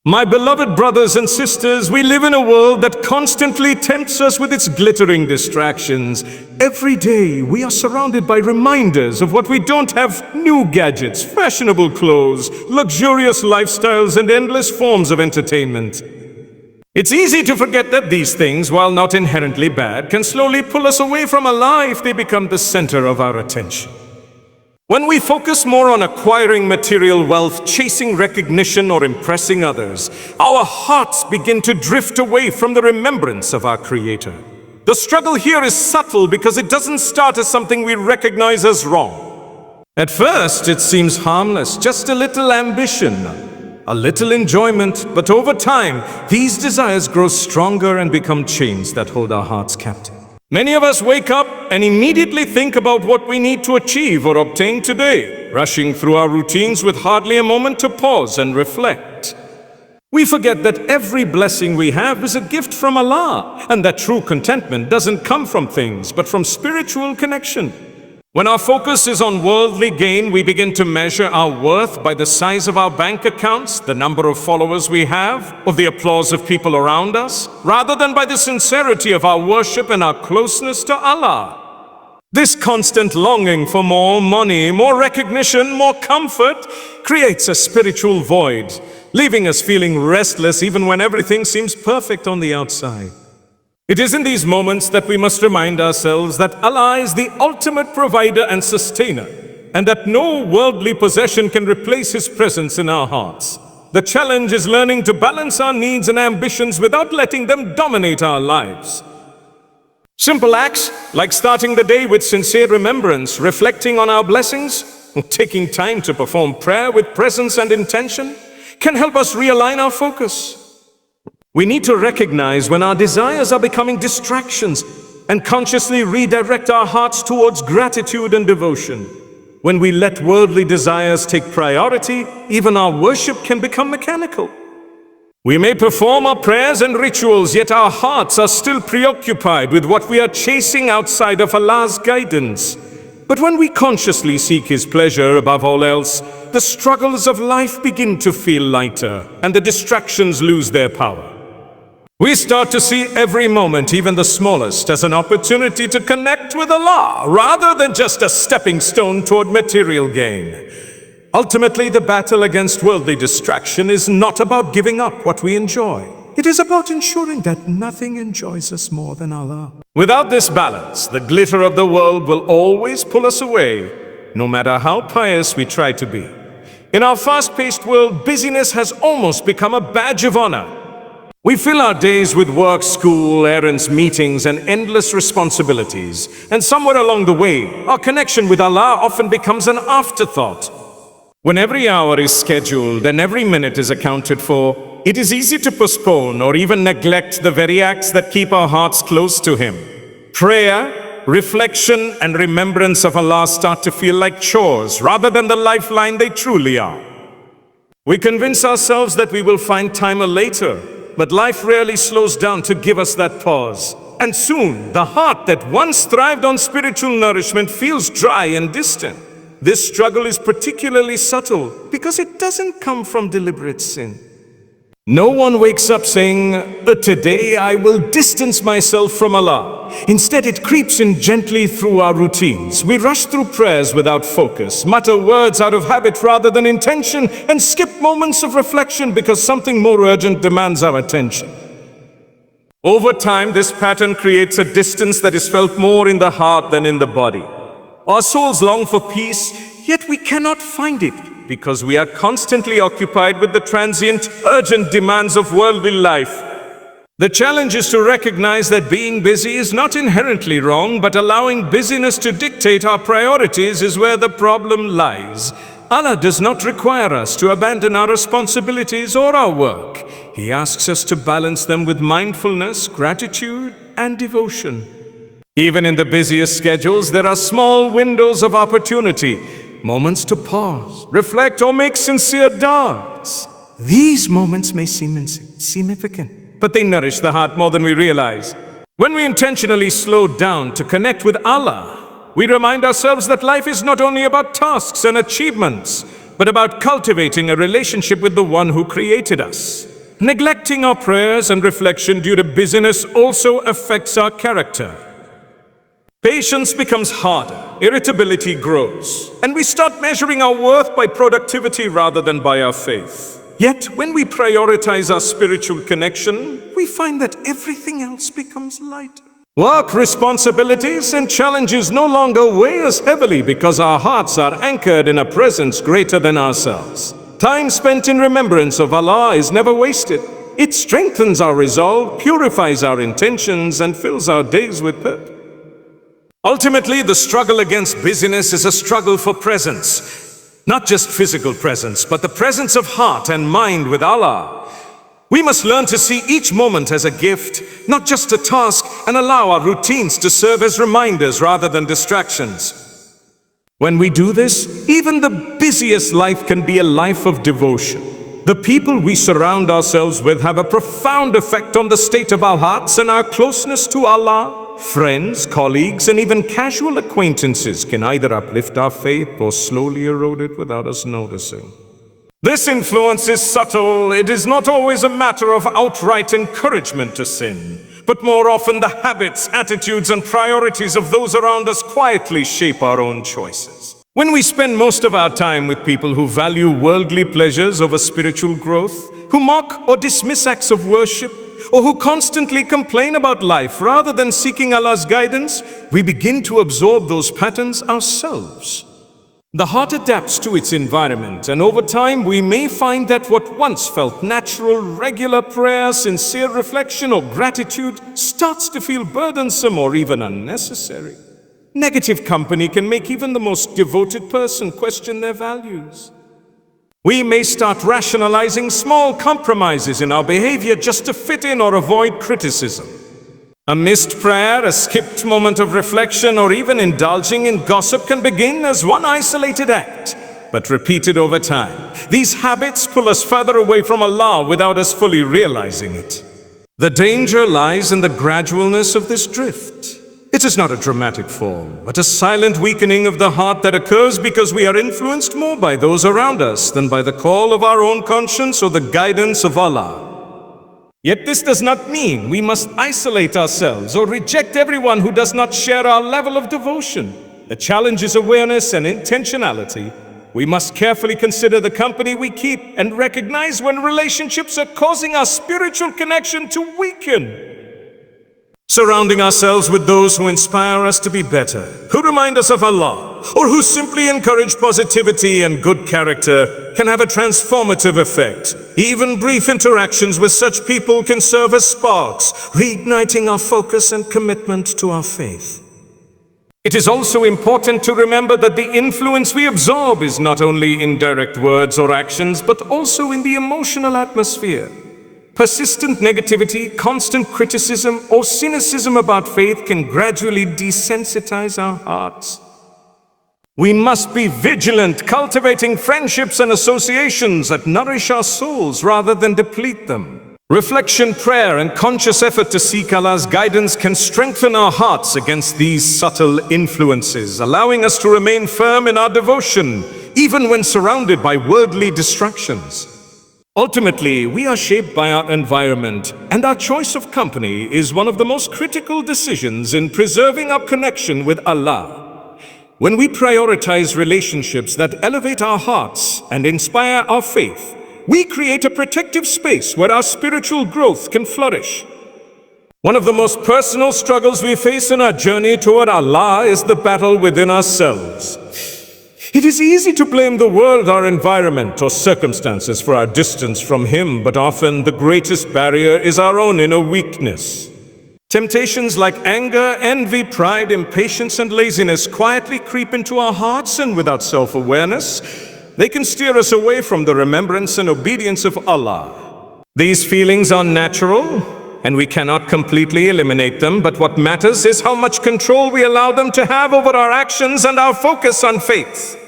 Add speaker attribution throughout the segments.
Speaker 1: My beloved brothers and sisters, we live in a world that constantly tempts us with its glittering distractions. Every day, we are surrounded by reminders of what we don't have: new gadgets, fashionable clothes, luxurious lifestyles, and endless forms of entertainment. It's easy to forget that these things, while not inherently bad, can slowly pull us away from Allah if they become the center of our attention. When we focus more on acquiring material wealth, chasing recognition, or impressing others, our hearts begin to drift away from the remembrance of our Creator. The struggle here is subtle because it doesn't start as something we recognize as wrong. At first, it seems harmless, just a little ambition, a little enjoyment, but over time, these desires grow stronger and become chains that hold our hearts captive. Many of us wake up and immediately think about what we need to achieve or obtain today, rushing through our routines with hardly a moment to pause and reflect. We forget that every blessing we have is a gift from Allah, and that true contentment doesn't come from things, but from spiritual connection. When our focus is on worldly gain, we begin to measure our worth by the size of our bank accounts, the number of followers we have, or the applause of people around us, rather than by the sincerity of our worship and our closeness to Allah. This constant longing for more money, more recognition, more comfort creates a spiritual void, leaving us feeling restless even when everything seems perfect on the outside. It is in these moments that we must remind ourselves that Allah is the ultimate provider and sustainer, and that no worldly possession can replace His presence in our hearts. The challenge is learning to balance our needs and ambitions without letting them dominate our lives. Simple acts like starting the day with sincere remembrance, reflecting on our blessings, or taking time to perform prayer with presence and intention can help us realign our focus. We need to recognize when our desires are becoming distractions and consciously redirect our hearts towards gratitude and devotion. When we let worldly desires take priority, even our worship can become mechanical. We may perform our prayers and rituals, yet our hearts are still preoccupied with what we are chasing outside of Allah's guidance. But when we consciously seek His pleasure above all else, the struggles of life begin to feel lighter and the distractions lose their power. We start to see every moment, even the smallest, as an opportunity to connect with Allah, rather than just a stepping stone toward material gain. Ultimately, the battle against worldly distraction is not about giving up what we enjoy. It is about ensuring that nothing enjoys us more than Allah. Without this balance, the glitter of the world will always pull us away, no matter how pious we try to be. In our fast-paced world, busyness has almost become a badge of honor. We fill our days with work, school, errands, meetings, and endless responsibilities. And somewhere along the way, our connection with Allah often becomes an afterthought. When every hour is scheduled and every minute is accounted for, it is easy to postpone or even neglect the very acts that keep our hearts close to Him. Prayer, reflection, and remembrance of Allah start to feel like chores rather than the lifeline they truly are. We convince ourselves that we will find time later, but life rarely slows down to give us that pause. And soon, the heart that once thrived on spiritual nourishment feels dry and distant. This struggle is particularly subtle because it doesn't come from deliberate sin. No one wakes up saying, "Today I will distance myself from Allah." Instead, it creeps in gently through our routines. We rush through prayers without focus, mutter words out of habit rather than intention, and skip moments of reflection because something more urgent demands our attention. Over time, this pattern creates a distance that is felt more in the heart than in the body. Our souls long for peace, yet we cannot find it because we are constantly occupied with the transient, urgent demands of worldly life. The challenge is to recognize that being busy is not inherently wrong, but allowing busyness to dictate our priorities is where the problem lies. Allah does not require us to abandon our responsibilities or our work. He asks us to balance them with mindfulness, gratitude, and devotion. Even in the busiest schedules, there are small windows of opportunity, moments to pause, reflect, or make sincere du'as. These moments may seem insignificant, but they nourish the heart more than we realize. When we intentionally slow down to connect with Allah, we remind ourselves that life is not only about tasks and achievements, but about cultivating a relationship with the One who created us. Neglecting our prayers and reflection due to busyness also affects our character. Patience becomes harder, irritability grows, and we start measuring our worth by productivity rather than by our faith. Yet, when we prioritize our spiritual connection, we find that everything else becomes lighter. Work responsibilities and challenges no longer weigh us heavily because our hearts are anchored in a presence greater than ourselves. Time spent in remembrance of Allah is never wasted. It strengthens our resolve, purifies our intentions, and fills our days with purpose. Ultimately, the struggle against busyness is a struggle for presence. Not just physical presence, but the presence of heart and mind with Allah. We must learn to see each moment as a gift, not just a task, and allow our routines to serve as reminders rather than distractions. When we do this, even the busiest life can be a life of devotion. The people we surround ourselves with have a profound effect on the state of our hearts and our closeness to Allah. Friends, colleagues, and even casual acquaintances can either uplift our faith or slowly erode it without us noticing. This influence is subtle. It is not always a matter of outright encouragement to sin, but more often the habits, attitudes, and priorities of those around us quietly shape our own choices. When we spend most of our time with people who value worldly pleasures over spiritual growth, who mock or dismiss acts of worship, or who constantly complain about life rather than seeking Allah's guidance, we begin to absorb those patterns ourselves. The heart adapts to its environment, and over time we may find that what once felt natural, regular prayer, sincere reflection, or gratitude starts to feel burdensome or even unnecessary. Negative company can make even the most devoted person question their values. We may start rationalizing small compromises in our behavior just to fit in or avoid criticism. A missed prayer, a skipped moment of reflection, or even indulging in gossip can begin as one isolated act, but repeated over time. These habits pull us further away from Allah without us fully realizing it. The danger lies in the gradualness of this drift. It is not a dramatic fall, but a silent weakening of the heart that occurs because we are influenced more by those around us than by the call of our own conscience or the guidance of Allah. Yet this does not mean we must isolate ourselves or reject everyone who does not share our level of devotion. The challenge is awareness and intentionality. We must carefully consider the company we keep and recognize when relationships are causing our spiritual connection to weaken. Surrounding ourselves with those who inspire us to be better, who remind us of Allah, or who simply encourage positivity and good character can have a transformative effect. Even brief interactions with such people can serve as sparks, reigniting our focus and commitment to our faith. It is also important to remember that the influence we absorb is not only in direct words or actions, but also in the emotional atmosphere. Persistent negativity, constant criticism, or cynicism about faith can gradually desensitize our hearts. We must be vigilant, cultivating friendships and associations that nourish our souls rather than deplete them. Reflection, prayer, and conscious effort to seek Allah's guidance can strengthen our hearts against these subtle influences, allowing us to remain firm in our devotion, even when surrounded by worldly distractions. Ultimately, we are shaped by our environment, and our choice of company is one of the most critical decisions in preserving our connection with Allah. When we prioritize relationships that elevate our hearts and inspire our faith, we create a protective space where our spiritual growth can flourish. One of the most personal struggles we face in our journey toward Allah is the battle within ourselves. It is easy to blame the world, our environment, or circumstances for our distance from Him, but often the greatest barrier is our own inner weakness. Temptations like anger, envy, pride, impatience, and laziness quietly creep into our hearts, and without self-awareness, they can steer us away from the remembrance and obedience of Allah. These feelings are natural, and we cannot completely eliminate them, but what matters is how much control we allow them to have over our actions and our focus on faith.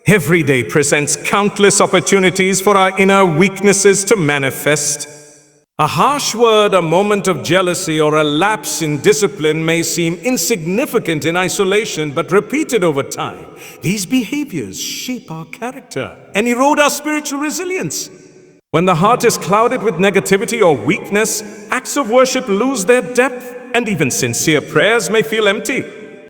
Speaker 1: Every day presents countless opportunities for our inner weaknesses to manifest. A harsh word, a moment of jealousy, or a lapse in discipline may seem insignificant in isolation, but repeated over time, these behaviors shape our character and erode our spiritual resilience. When the heart is clouded with negativity or weakness, acts of worship lose their depth, and even sincere prayers may feel empty.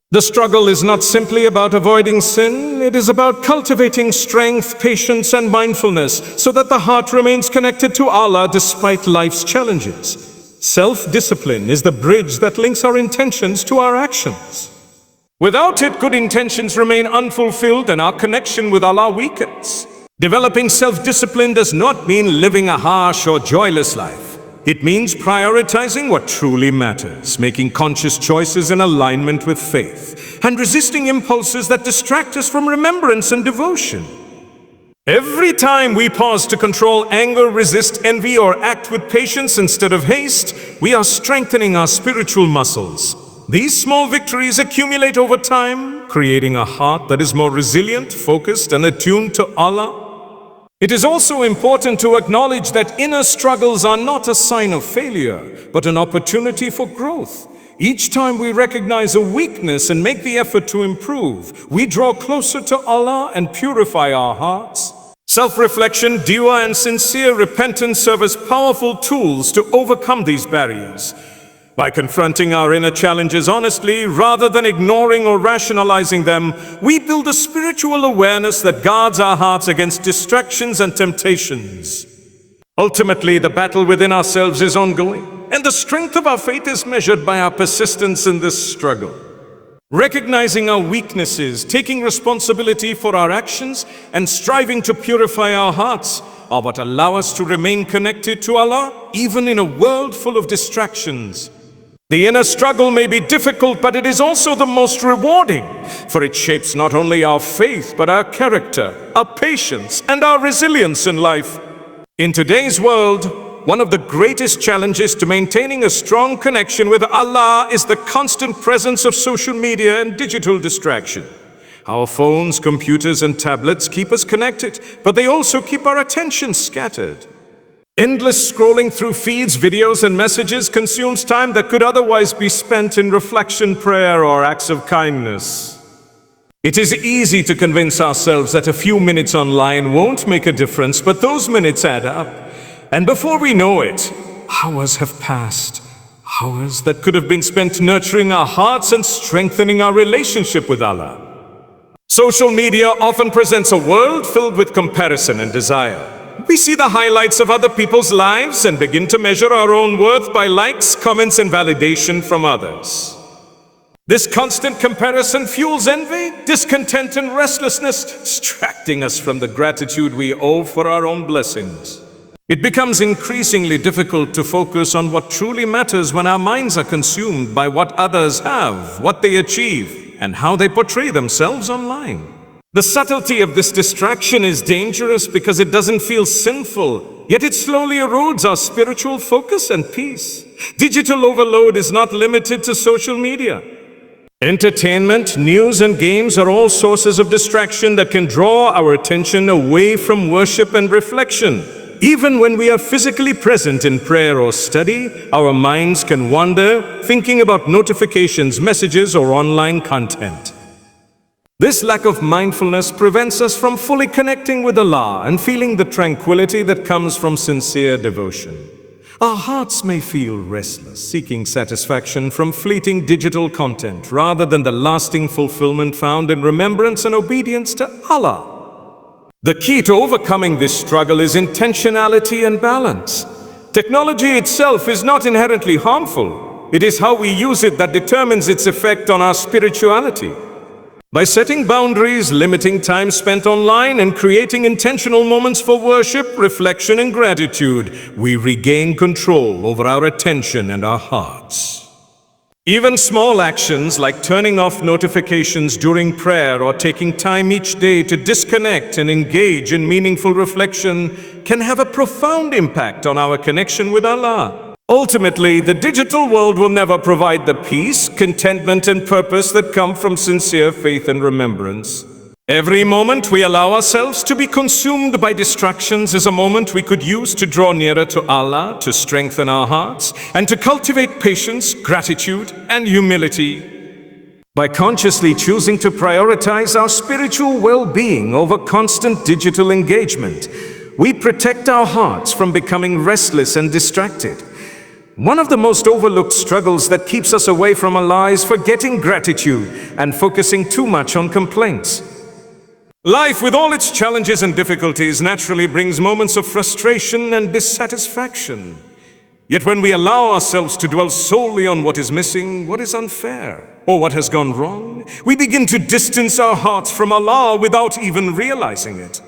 Speaker 1: The struggle is not simply about avoiding sin, it is about cultivating strength, patience, and mindfulness so that the heart remains connected to Allah despite life's challenges. Self-discipline is the bridge that links our intentions to our actions. Without it, good intentions remain unfulfilled and our connection with Allah weakens. Developing self-discipline does not mean living a harsh or joyless life. It means prioritizing what truly matters, making conscious choices in alignment with faith, and resisting impulses that distract us from remembrance and devotion. Every time we pause to control anger, resist envy, or act with patience instead of haste, we are strengthening our spiritual muscles. These small victories accumulate over time, creating a heart that is more resilient, focused, and attuned to Allah. It is also important to acknowledge that inner struggles are not a sign of failure, but an opportunity for growth. Each time we recognize a weakness and make the effort to improve, we draw closer to Allah and purify our hearts. Self-reflection, dua, and sincere repentance serve as powerful tools to overcome these barriers. By confronting our inner challenges honestly, rather than ignoring or rationalizing them, we build a spiritual awareness that guards our hearts against distractions and temptations. Ultimately, the battle within ourselves is ongoing, and the strength of our faith is measured by our persistence in this struggle. Recognizing our weaknesses, taking responsibility for our actions, and striving to purify our hearts are what allow us to remain connected to Allah, even in a world full of distractions. The inner struggle may be difficult, but it is also the most rewarding, for it shapes not only our faith, but our character, our patience, and our resilience in life. In today's world, one of the greatest challenges to maintaining a strong connection with Allah is the constant presence of social media and digital distraction. Our phones, computers, and tablets keep us connected, but they also keep our attention scattered. Endless scrolling through feeds, videos, and messages consumes time that could otherwise be spent in reflection, prayer, or acts of kindness. It is easy to convince ourselves that a few minutes online won't make a difference, but those minutes add up. And before we know it, hours have passed. Hours that could have been spent nurturing our hearts and strengthening our relationship with Allah. Social media often presents a world filled with comparison and desire. We see the highlights of other people's lives and begin to measure our own worth by likes, comments, and validation from others. This constant comparison fuels envy, discontent, and restlessness, distracting us from the gratitude we owe for our own blessings. It becomes increasingly difficult to focus on what truly matters when our minds are consumed by what others have, what they achieve, and how they portray themselves online. The subtlety of this distraction is dangerous because it doesn't feel sinful, yet it slowly erodes our spiritual focus and peace. Digital overload is not limited to social media. Entertainment, news, and games are all sources of distraction that can draw our attention away from worship and reflection. Even when we are physically present in prayer or study, our minds can wander, thinking about notifications, messages, or online content. This lack of mindfulness prevents us from fully connecting with Allah and feeling the tranquility that comes from sincere devotion. Our hearts may feel restless, seeking satisfaction from fleeting digital content rather than the lasting fulfillment found in remembrance and obedience to Allah. The key to overcoming this struggle is intentionality and balance. Technology itself is not inherently harmful. It is how we use it that determines its effect on our spirituality. By setting boundaries, limiting time spent online, and creating intentional moments for worship, reflection, and gratitude, we regain control over our attention and our hearts. Even small actions like turning off notifications during prayer or taking time each day to disconnect and engage in meaningful reflection can have a profound impact on our connection with Allah. Ultimately, the digital world will never provide the peace, contentment, and purpose that come from sincere faith and remembrance. Every moment we allow ourselves to be consumed by distractions is a moment we could use to draw nearer to Allah, to strengthen our hearts, and to cultivate patience, gratitude, and humility. By consciously choosing to prioritize our spiritual well-being over constant digital engagement, we protect our hearts from becoming restless and distracted. One of the most overlooked struggles that keeps us away from Allah is forgetting gratitude and focusing too much on complaints. Life, with all its challenges and difficulties, naturally brings moments of frustration and dissatisfaction. Yet when we allow ourselves to dwell solely on what is missing, what is unfair, or what has gone wrong, we begin to distance our hearts from Allah without even realizing it.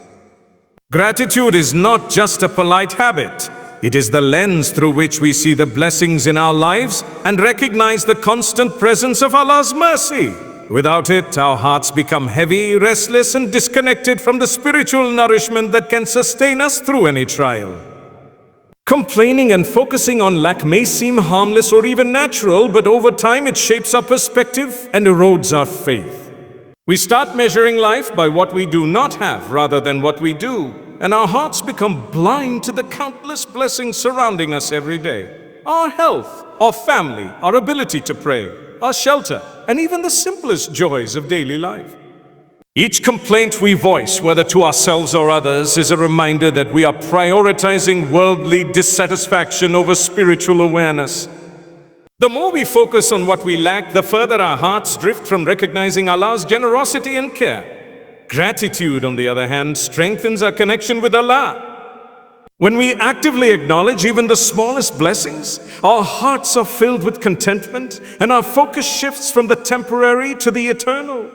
Speaker 1: Gratitude is not just a polite habit. It is the lens through which we see the blessings in our lives and recognize the constant presence of Allah's mercy. Without it, our hearts become heavy, restless, and disconnected from the spiritual nourishment that can sustain us through any trial. Complaining and focusing on lack may seem harmless or even natural, but over time it shapes our perspective and erodes our faith. We start measuring life by what we do not have rather than what we do, and our hearts become blind to the countless blessings surrounding us every day. Our health, our family, our ability to pray, our shelter, and even the simplest joys of daily life. Each complaint we voice, whether to ourselves or others, is a reminder that we are prioritizing worldly dissatisfaction over spiritual awareness. The more we focus on what we lack, the further our hearts drift from recognizing Allah's generosity and care. Gratitude, on the other hand, strengthens our connection with Allah. When we actively acknowledge even the smallest blessings, our hearts are filled with contentment and our focus shifts from the temporary to the eternal.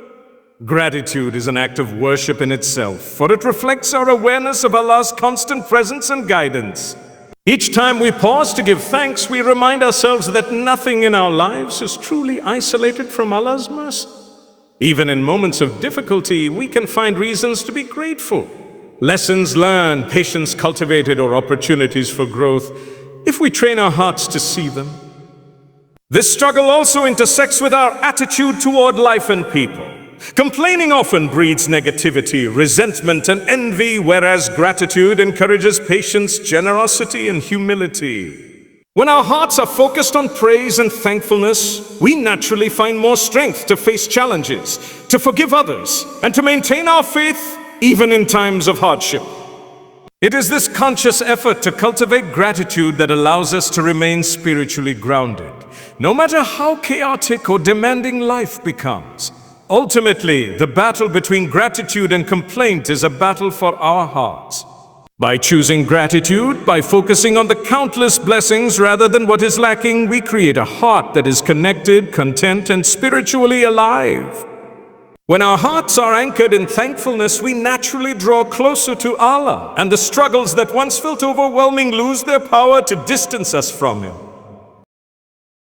Speaker 1: Gratitude is an act of worship in itself, for it reflects our awareness of Allah's constant presence and guidance. Each time we pause to give thanks, we remind ourselves that nothing in our lives is truly isolated from Allah's mercy. Even in moments of difficulty, we can find reasons to be grateful. Lessons learned, patience cultivated, or opportunities for growth, if we train our hearts to see them. This struggle also intersects with our attitude toward life and people. Complaining often breeds negativity, resentment, and envy, whereas gratitude encourages patience, generosity, and humility. When our hearts are focused on praise and thankfulness, we naturally find more strength to face challenges, to forgive others, and to maintain our faith even in times of hardship. It is this conscious effort to cultivate gratitude that allows us to remain spiritually grounded, no matter how chaotic or demanding life becomes. Ultimately, the battle between gratitude and complaint is a battle for our hearts. By choosing gratitude, by focusing on the countless blessings rather than what is lacking, we create a heart that is connected, content, and spiritually alive. When our hearts are anchored in thankfulness, we naturally draw closer to Allah, and the struggles that once felt overwhelming lose their power to distance us from Him.